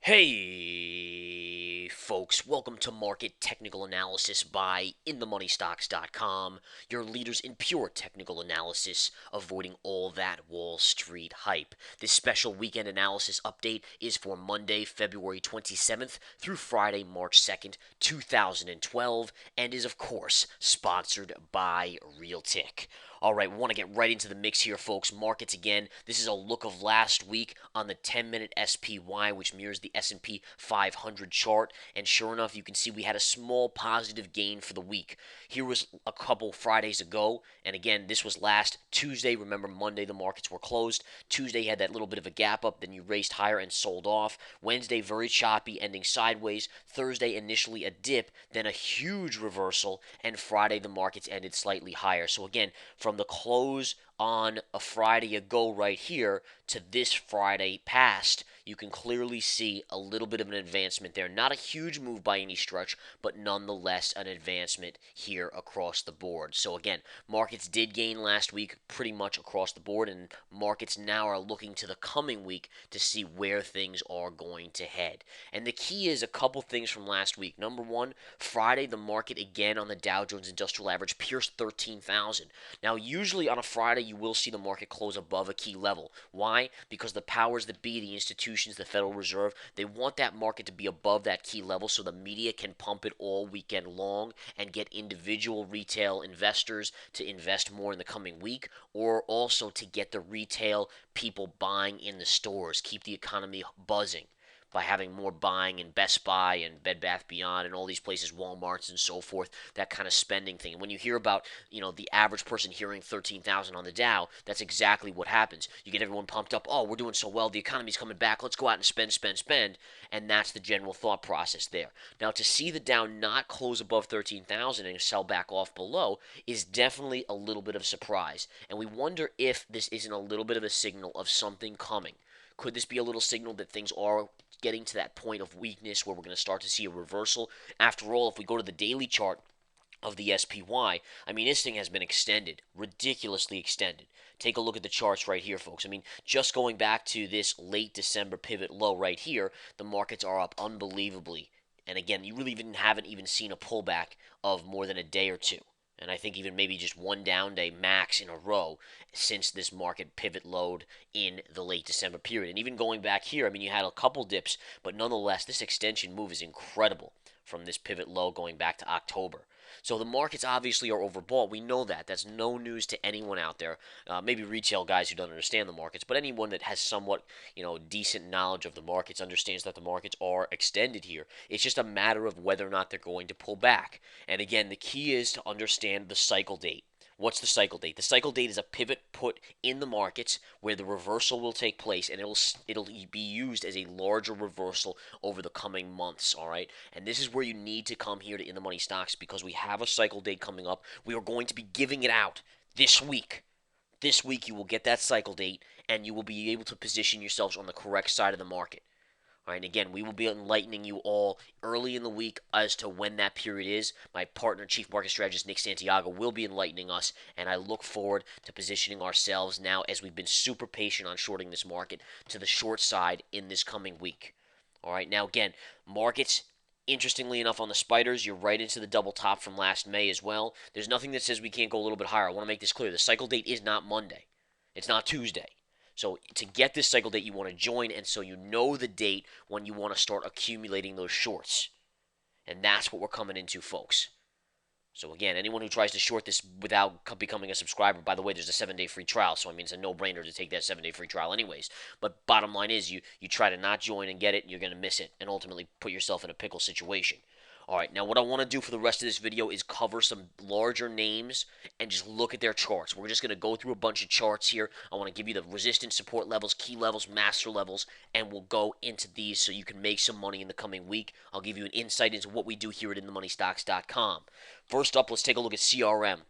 Hey, folks, welcome to Market Technical Analysis by InTheMoneyStocks.com, your leaders in pure technical analysis, avoiding all that Wall Street hype. This special weekend analysis update is for Monday, February 27th through Friday, March 2nd, 2012, and is, of course, sponsored by Realtic. All right, we want to get right into the mix here, folks. Markets again. This is a look of last week on the 10-minute SPY, which mirrors the S&P 500 chart. And sure enough, you can see we had a small positive gain for the week. Here was a couple Fridays ago, and again, this was last Tuesday. Remember, Monday the markets were closed. Tuesday had that little bit of a gap up, then you raced higher and sold off. Wednesday very choppy, ending sideways. Thursday initially a dip, then a huge reversal, and Friday the markets ended slightly higher. So again, from the close on a Friday ago right here to this Friday past, you can clearly see a little bit of an advancement there. Not a huge move by any stretch, but nonetheless an advancement here across the board. So again, markets did gain last week pretty much across the board, and markets now are looking to the coming week to see where things are going to head. And the key is a couple things from last week. Number one, Friday the market again on the Dow Jones Industrial Average pierced 13,000. Now, usually on a Friday, you will see the market close above a key level. Why? Because the powers that be, the institutions, the Federal Reserve, they want that market to be above that key level so the media can pump it all weekend long and get individual retail investors to invest more in the coming week, or also to get the retail people buying in the stores, keep the economy buzzing by having more buying in Best Buy and Bed Bath Beyond and all these places, Walmarts and so forth, that kind of spending thing. And when you hear about, the average person hearing 13,000 on the Dow, that's exactly what happens. You get everyone pumped up. Oh, we're doing so well. The economy's coming back. Let's go out and spend, spend, spend. And that's the general thought process there. Now, to see the Dow not close above 13,000 and sell back off below is definitely a little bit of a surprise. And we wonder if this isn't a little bit of a signal of something coming. Could this be a little signal that things are getting to that point of weakness where we're going to start to see a reversal? After all, if we go to the daily chart of the SPY, I mean, this thing has been extended, ridiculously extended. Take a look at the charts right here, folks. I mean, just going back to this late December pivot low right here, the markets are up unbelievably. And again, you really haven't even seen a pullback of more than a day or two. And I think even maybe just one down day max in a row since this market pivot load in the late December period. And even going back here, I mean, you had a couple dips, but nonetheless, this extension move is incredible from this pivot low going back to October. So the markets obviously are overbought. We know that. That's no news to anyone out there. Maybe retail guys who don't understand the markets, but anyone that has somewhat, decent knowledge of the markets understands that the markets are extended here. It's just a matter of whether or not they're going to pull back. And again, the key is to understand the cycle date. What's the cycle date? The cycle date is a pivot put in the markets where the reversal will take place, and it'll be used as a larger reversal over the coming months. All right, and this is where you need to come here to In the Money Stocks because we have a cycle date coming up. We are going to be giving it out this week. This week you will get that cycle date, and you will be able to position yourselves on the correct side of the market. All right, again, we will be enlightening you all early in the week as to when that period is. My partner, Chief Market Strategist Nick Santiago, will be enlightening us, and I look forward to positioning ourselves now as we've been super patient on shorting this market to the short side in this coming week. All right, now again, markets, interestingly enough, on the spiders, you're right into the double top from last May as well. There's nothing that says we can't go a little bit higher. I want to make this clear. The cycle date is not Monday, it's not Tuesday. So to get this cycle date, you want to join, and so you know the date when you want to start accumulating those shorts. And that's what we're coming into, folks. So again, anyone who tries to short this without becoming a subscriber, by the way, there's a 7-day free trial, so I mean it's a no-brainer to take that 7-day free trial anyways. But bottom line is you try to not join and get it, and you're going to miss it, and ultimately put yourself in a pickle situation. Alright, now what I want to do for the rest of this video is cover some larger names and just look at their charts. We're just going to go through a bunch of charts here. I want to give you the resistance, support levels, key levels, master levels, and we'll go into these so you can make some money in the coming week. I'll give you an insight into what we do here at InTheMoneyStocks.com. First up, let's take a look at CRM.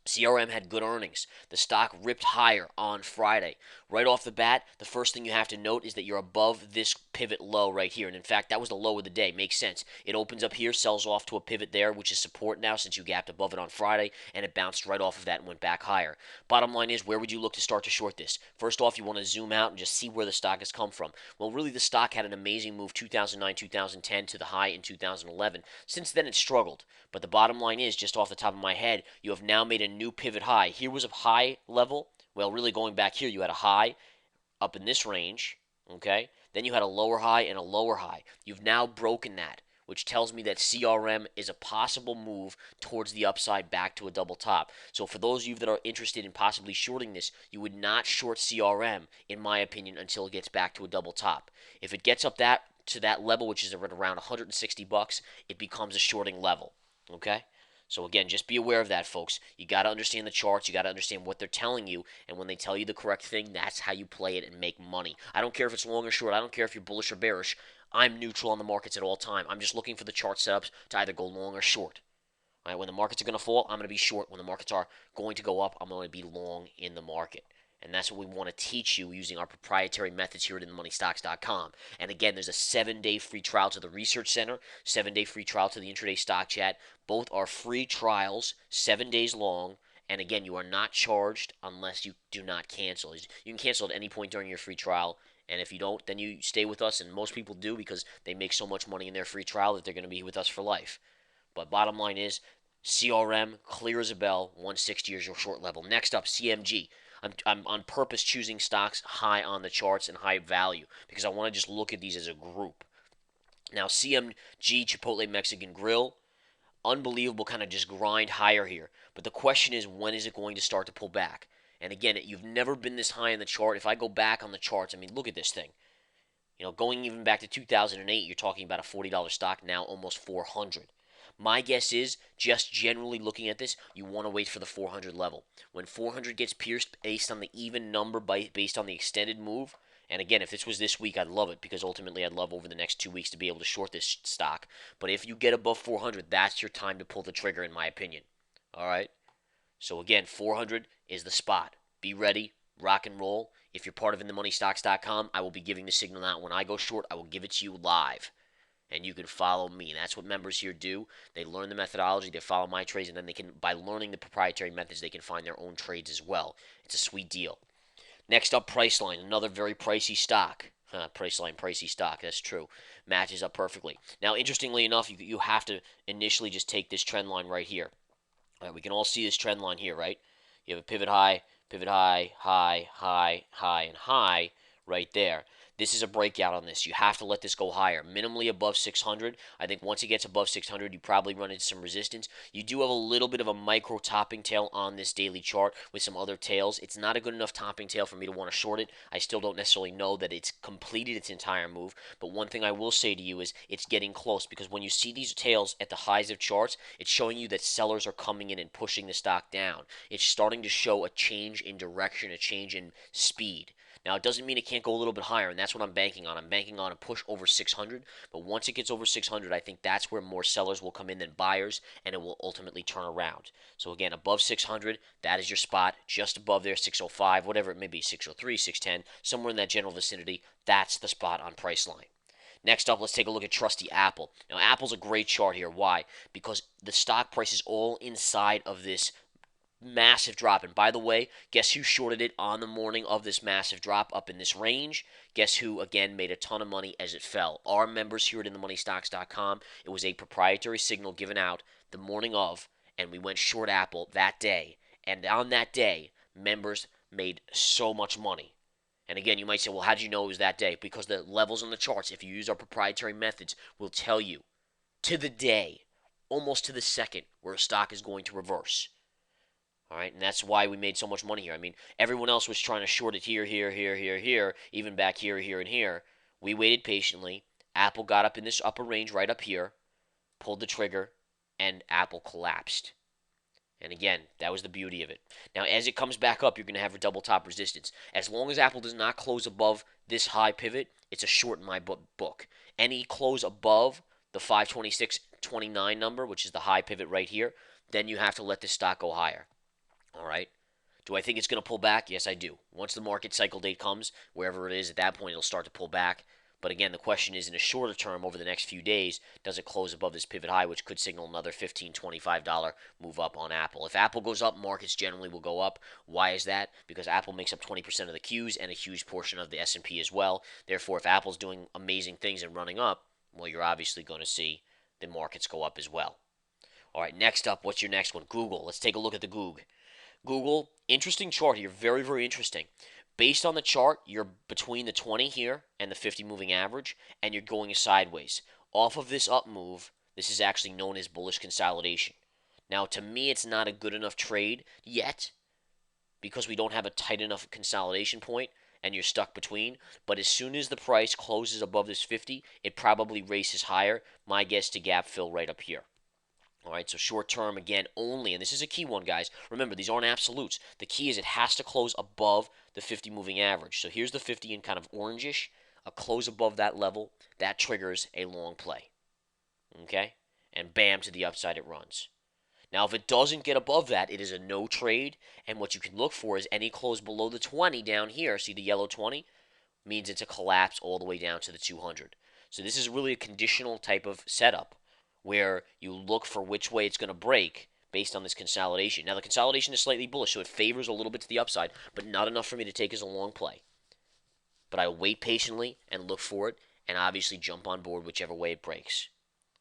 CRM had good earnings. The stock ripped higher on Friday. Right off the bat, the first thing you have to note is that you're above this pivot low right here. And in fact, that was the low of the day. Makes sense. It opens up here, sells off to a pivot there, which is support now since you gapped above it on Friday, and it bounced right off of that and went back higher. Bottom line is, where would you look to start to short this? First off, you want to zoom out and just see where the stock has come from. Well, really, the stock had an amazing move 2009, 2010 to the high in 2011. Since then, it struggled. But the bottom line is, just off the top of my head, you have now made a new pivot high. Here was a high level. Well, really going back here, you had a high up in this range, okay? Then you had a lower high and a lower high. You've now broken that, which tells me that CRM is a possible move towards the upside back to a double top. So for those of you that are interested in possibly shorting this, you would not short CRM, in my opinion, until it gets back to a double top. If it gets up that to that level, which is around 160 bucks, it becomes a shorting level. Okay? So again, just be aware of that, folks. You got to understand the charts. You got to understand what they're telling you. And when they tell you the correct thing, that's how you play it and make money. I don't care if it's long or short. I don't care if you're bullish or bearish. I'm neutral on the markets at all time. I'm just looking for the chart setups to either go long or short. All right, when the markets are going to fall, I'm going to be short. When the markets are going to go up, I'm going to be long in the market. And that's what we want to teach you using our proprietary methods here at InTheMoneyStocks.com. And again, there's a 7-day free trial to the Research Center, 7-day free trial to the Intraday Stock Chat. Both are free trials, 7 days long. And again, you are not charged unless you do not cancel. You can cancel at any point during your free trial. And if you don't, then you stay with us. And most people do because they make so much money in their free trial that they're going to be with us for life. But bottom line is, CRM, clear as a bell, 160 is your short level. Next up, CMG. I'm on purpose choosing stocks high on the charts and high value because I want to just look at these as a group. Now, CMG, Chipotle Mexican Grill, unbelievable kind of just grind higher here. But the question is, when is it going to start to pull back? And again, you've never been this high in the chart. If I go back on the charts, I mean, look at this thing. You know, going even back to 2008, you're talking about a $40 stock, now almost 400. My guess is, just generally looking at this, you want to wait for the 400 level. When 400 gets pierced based on the even number, based on the extended move, and again, if this was this week, I'd love it because ultimately I'd love over the next 2 weeks to be able to short this stock. But if you get above 400, that's your time to pull the trigger, in my opinion. All right? So again, 400 is the spot. Be ready, rock and roll. If you're part of InTheMoneyStocks.com, I will be giving the signal out. When I go short, I will give it to you live. And you can follow me. And that's what members here do. They learn the methodology, they follow my trades, and then they can, by learning the proprietary methods, they can find their own trades as well. It's a sweet deal. Next up, Priceline, another very pricey stock. Priceline, pricey stock, that's true. Matches up perfectly. Now, interestingly enough, you have to initially just take this trend line right here. All right, we can all see this trend line here, right? You have a pivot high, high, high, and high right there. This is a breakout on this. You have to let this go higher. Minimally above 600. I think once it gets above 600, you probably run into some resistance. You do have a little bit of a micro topping tail on this daily chart with some other tails. It's not a good enough topping tail for me to want to short it. I still don't necessarily know that it's completed its entire move. But one thing I will say to you is it's getting close because when you see these tails at the highs of charts, it's showing you that sellers are coming in and pushing the stock down. It's starting to show a change in direction, a change in speed. Now, it doesn't mean it can't go a little bit higher, and that's what I'm banking on. I'm banking on a push over 600, but once it gets over 600, I think that's where more sellers will come in than buyers, and it will ultimately turn around. So again, above 600, that is your spot. Just above there, 605, whatever it may be, 603, 610, somewhere in that general vicinity, that's the spot on Priceline. Next up, let's take a look at trusty Apple. Now, Apple's a great chart here. Why? Because the stock price is all inside of this massive drop. And by the way, guess who shorted it on the morning of this massive drop up in this range? Guess who, again, made a ton of money as it fell? Our members here at InTheMoneyStocks.com. It was a proprietary signal given out the morning of, and we went short Apple that day. And on that day, members made so much money. And again, you might say, well, how did you know it was that day? Because the levels on the charts, if you use our proprietary methods, will tell you to the day, almost to the second, where a stock is going to reverse. All right, and that's why we made so much money here. I mean, everyone else was trying to short it here, even back here, and here. We waited patiently. Apple got up in this upper range right up here, pulled the trigger, and Apple collapsed. And again, that was the beauty of it. Now, as it comes back up, you're going to have a double top resistance. As long as Apple does not close above this high pivot, it's a short in my book. Any close above the 526.29 number, which is the high pivot right here, then you have to let this stock go higher. All right. Do I think it's going to pull back? Yes, I do. Once the market cycle date comes, wherever it is, at that point it'll start to pull back. But again, the question is in a shorter term, over the next few days, does it close above this pivot high, which could signal another $15, $25 move up on Apple? If Apple goes up, markets generally will go up. Why is that? Because Apple makes up 20% of the Qs and a huge portion of the S&P as well. Therefore, if Apple's doing amazing things and running up, well, you're obviously going to see the markets go up as well. All right, next up, what's your next one? Google. Let's take a look at the GOOG. Google, interesting chart here, very, very interesting. Based on the chart, you're between the 20 here and the 50 moving average, and you're going sideways. Off of this up move, this is actually known as bullish consolidation. Now, to me, it's not a good enough trade yet because we don't have a tight enough consolidation point and you're stuck between. But as soon as the price closes above this 50, it probably races higher. My guess to gap fill right up here. All right, so short term again only, and this is a key one, guys. Remember, these aren't absolutes. The key is it has to close above the 50 moving average. So here's the 50 in kind of orangish. A close above that level, that triggers a long play. Okay? And bam, to the upside it runs. Now, if it doesn't get above that, it is a no trade. And what you can look for is any close below the 20 down here. See the yellow 20? Means it's a collapse all the way down to the 200. So this is really a conditional type of setup where you look for which way it's going to break based on this consolidation. Now, the consolidation is slightly bullish, so it favors a little bit to the upside, but not enough for me to take as a long play. But I wait patiently and look for it, and obviously jump on board whichever way it breaks.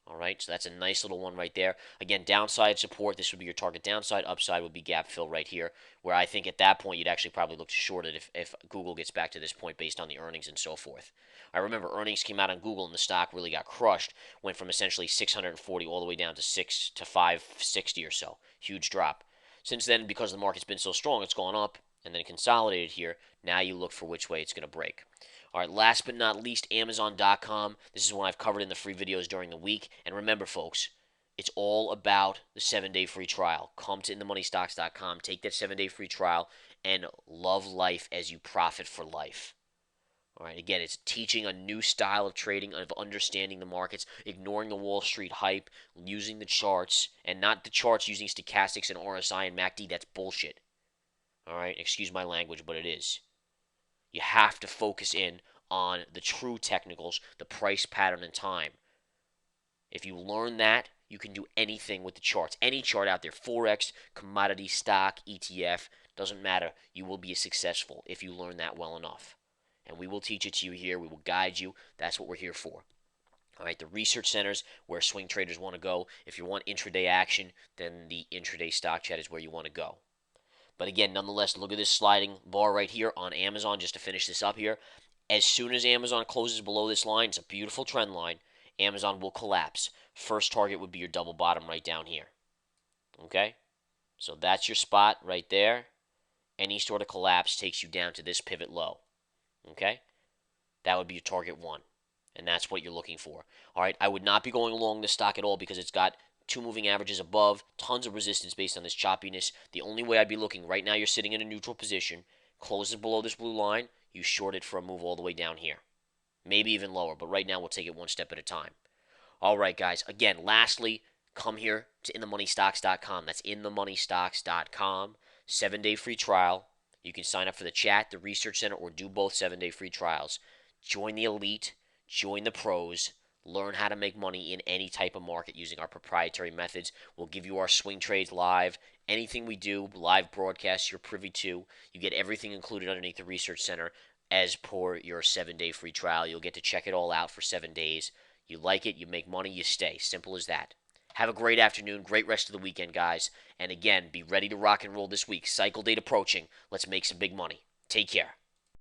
All right, so that's a nice little one right there. Again, downside support, this would be your target downside. Upside would be gap fill right here, where I think at that point you'd actually probably look to short it if Google gets back to this point based on the earnings and so forth. I remember earnings came out on Google and the stock really got crushed, went from essentially 640 all the way down to 560 or so. Huge drop. Since then, because the market's been so strong, it's gone up and then consolidated here. Now you look for which way it's going to break. All right, last but not least, Amazon.com. This is one I've covered in the free videos during the week. And remember, folks, it's all about the 7-day free trial. Come to InTheMoneyStocks.com, take that 7-day free trial, and love life as you profit for life. All right, again, it's teaching a new style of trading, of understanding the markets, ignoring the Wall Street hype, using the charts, and not the charts using stochastics and RSI and MACD. That's bullshit. All right, excuse my language, but it is. You have to focus in on the true technicals, the price pattern and time. If you learn that, you can do anything with the charts. Any chart out there, Forex, commodity, stock, ETF, doesn't matter. You will be successful if you learn that well enough. And we will teach it to you here. We will guide you. That's what we're here for. All right, the research centers where swing traders want to go. If you want intraday action, then the intraday stock chat is where you want to go. But again, nonetheless, look at this sliding bar right here on Amazon, just to finish this up here. As soon as Amazon closes below this line, it's a beautiful trend line, Amazon will collapse. First target would be your double bottom right down here. Okay? So that's your spot right there. Any sort of collapse takes you down to this pivot low. Okay? That would be your target one. And that's what you're looking for. All right, I would not be going along this stock at all because it's got two moving averages above, tons of resistance based on this choppiness. The only way I'd be looking, right now you're sitting in a neutral position, closes below this blue line, you short it for a move all the way down here. Maybe even lower, but right now we'll take it one step at a time. All right, guys, again, lastly, come here to InTheMoneyStocks.com. That's InTheMoneyStocks.com. 7-day free trial. You can sign up for the chat, the research center, or do both 7-day free trials. Join the elite, join the pros, learn how to make money in any type of market using our proprietary methods. We'll give you our swing trades live. Anything we do, live broadcasts, you're privy to. You get everything included underneath the Research Center as per your 7-day free trial. You'll get to check it all out for 7 days. You like it, you make money, you stay. Simple as that. Have a great afternoon, great rest of the weekend, guys. And again, be ready to rock and roll this week. Cycle date approaching. Let's make some big money. Take care.